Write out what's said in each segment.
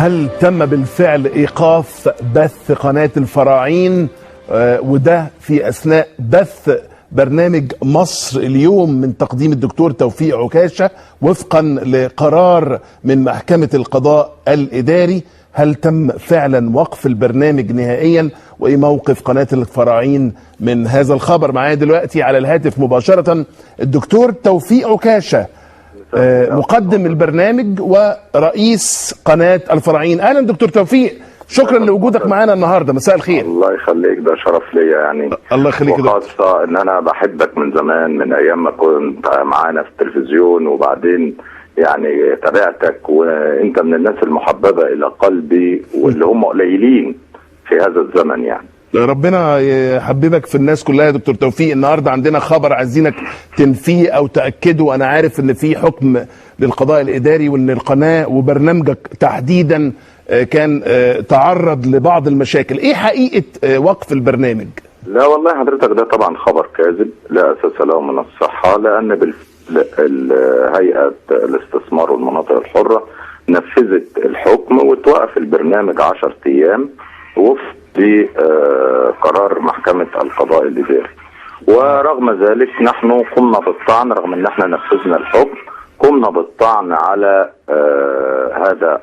هل تم بالفعل ايقاف بث قناة الفراعين وده في اثناء بث برنامج مصر اليوم من تقديم الدكتور توفيق عكاشة وفقا لقرار من محكمة القضاء الاداري؟ هل تم فعلا وقف البرنامج نهائيا؟ وايه موقف قناة الفراعين من هذا الخبر؟ معايا دلوقتي على الهاتف مباشرة الدكتور توفيق عكاشة مقدم البرنامج ورئيس قناة الفراعين. اهلا دكتور توفيق، شكرا لوجودك معانا النهارده، مساء الخير. الله يخليك، ده شرف ليا يعني. الله يخليك، وخاصة ان انا بحبك من زمان، من ايام ما كنت معانا في التلفزيون، وبعدين يعني تابعتك، وانت من الناس المحببة الى قلبي واللي هم قليلين في هذا الزمن يعني. ربنا يحببك في الناس كلها يا دكتور توفيق. النهارده عندنا خبر عايزينك تنفيه او تاكده. انا عارف ان في حكم للقضاء الاداري وان القناه وبرنامجك تحديدا كان تعرض لبعض المشاكل. ايه حقيقه وقف البرنامج؟ لا والله حضرتك، ده طبعا خبر كاذب لا اساس له من الصحه، لان هيئه الاستثمار والمناطق الحره نفذت الحكم وتوقف البرنامج 10 ايام وفق قرار محكمة القضاء الإداري. ورغم ذلك نحن قمنا بالطعن، رغم ان احنا نفذنا الحكم قمنا بالطعن على هذا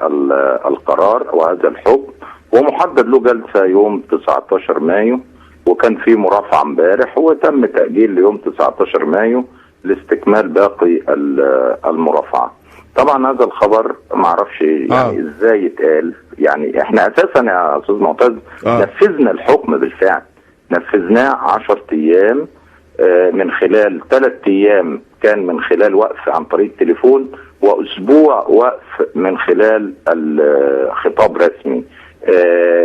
القرار وهذا الحكم، ومحدد له جلسة يوم 19 مايو، وكان في مرافعة امبارح وتم تأجيل ليوم 19 مايو لاستكمال باقي المرافعة. طبعا هذا الخبر ما اعرفش يعني ازاي يتقال، يعني احنا اساسا يا استاذ معتز نفذنا الحكم بالفعل، نفذناه 10 ايام من خلال 3 ايام كان من خلال وقف عن طريق التليفون، واسبوع وقف من خلال الخطاب رسمي.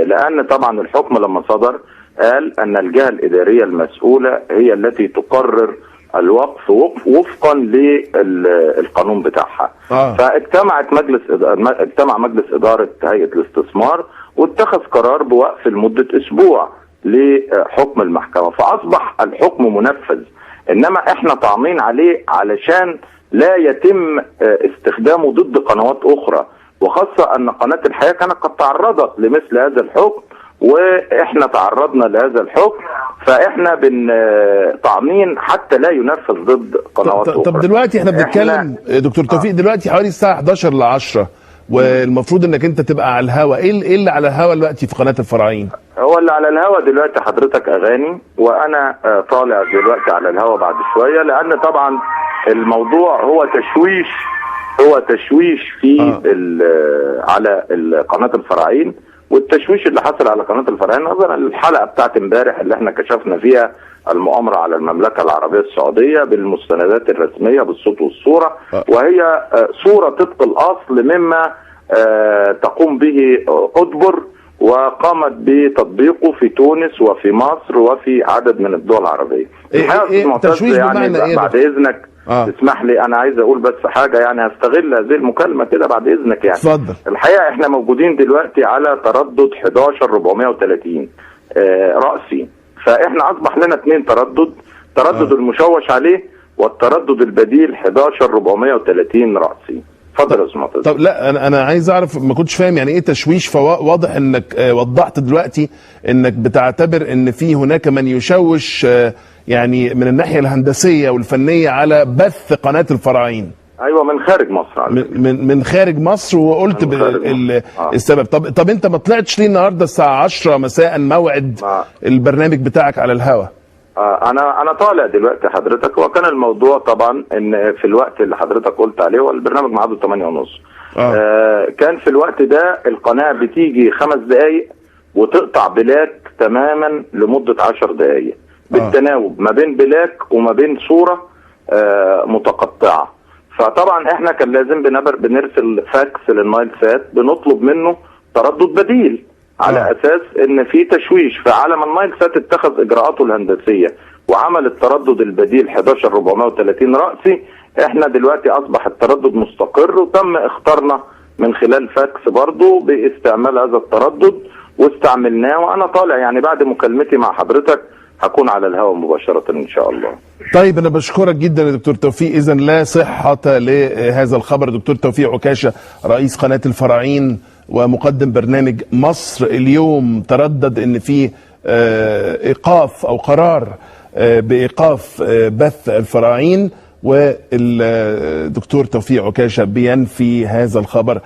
لان طبعا الحكم لما صدر قال ان الجهة الادارية المسؤولة هي التي تقرر الوقف وفقا للقانون بتاعها. اجتمع مجلس إدارة هيئة الاستثمار واتخذ قرار بوقف لمدة أسبوع لحكم المحكمة، فأصبح الحكم منفذ. إنما احنا طعمين عليه علشان لا يتم استخدامه ضد قنوات أخرى، وخاصة أن قناة الحياة كانت قد تعرضت لمثل هذا الحكم واحنا تعرضنا لهذا الحكم، فاحنا طعمين حتى لا ينفذ ضد قنوات اخرى. طب دلوقتي احنا بنتكلم دكتور توفيق دلوقتي حوالي الساعه 11 ل 10 والمفروض انك انت تبقى على الهوا. ايه اللي على الهوا دلوقتي في قناه الفراعين؟ هو اللي على الهوا دلوقتي حضرتك اغاني، وانا طالع دلوقتي على الهوا بعد شويه، لان طبعا الموضوع هو تشويش في على قناه الفراعين، والتشويش اللي حصل على قناة الفراعين نظرا الحلقة بتاعت امبارح اللي احنا كشفنا فيها المؤامرة على المملكة العربية السعودية بالمستندات الرسمية بالصوت والصورة، وهي صورة طبق الأصل مما تقوم به أدبر، وقامت بتطبيقه في تونس وفي مصر وفي عدد من الدول العربية. تشويش بمعنى ايه؟ بعد إذنك تسمح لي، انا عايز اقول بس حاجه، يعني هستغل هذه المكالمه كده بعد اذنك يعني. اتفضل. الحقيقه احنا موجودين دلوقتي على تردد 11430 رأسي، فاحنا اصبح لنا 2 تردد المشوش عليه والتردد البديل 11430 رأسي. اتفضل يا استاذ معتز. طب لا انا عايز اعرف، ما كنتش فاهم يعني ايه تشويش، فواضح انك وضحت دلوقتي انك بتعتبر ان في هناك من يشوش يعني من الناحيه الهندسيه والفنيه على بث قناه الفراعين. ايوه من خارج مصر، من خارج مصر، وقلت السبب. طب انت ما طلعتش ليه النهارده الساعه 10 مساء موعد البرنامج بتاعك على الهواء؟ انا طالع دلوقتي حضرتك، وكان الموضوع طبعا ان في الوقت اللي حضرتك قلت عليه، والبرنامج ميعاده 8:30. كان في الوقت ده القناه بتيجي 5 دقائق وتقطع بلاك تماما لمده 10 دقائق بالتناوب ما بين بلاك وما بين صوره متقطعه. فطبعا احنا كان لازم بنرسل فاكس للنايل سات بنطلب منه تردد بديل على اساس ان في تشويش، فعلى ما النايل سات اتخذ اجراءاته الهندسيه وعمل التردد البديل 11430 رأسي، احنا دلوقتي اصبح التردد مستقر، وتم اختارنا من خلال فاكس برضو باستعمال هذا التردد واستعملناه، وانا طالع يعني بعد مكالمتي مع حضرتك هكون على الهواء مباشرة إن شاء الله. طيب أنا بشكرك جدا يا دكتور توفيق. إذن لا صحة لهذا الخبر. دكتور توفيق عكاشة رئيس قناة الفراعين ومقدم برنامج مصر اليوم تردد ان في ايقاف او قرار بايقاف بث الفراعين، والدكتور توفيق عكاشة بينفي هذا الخبر.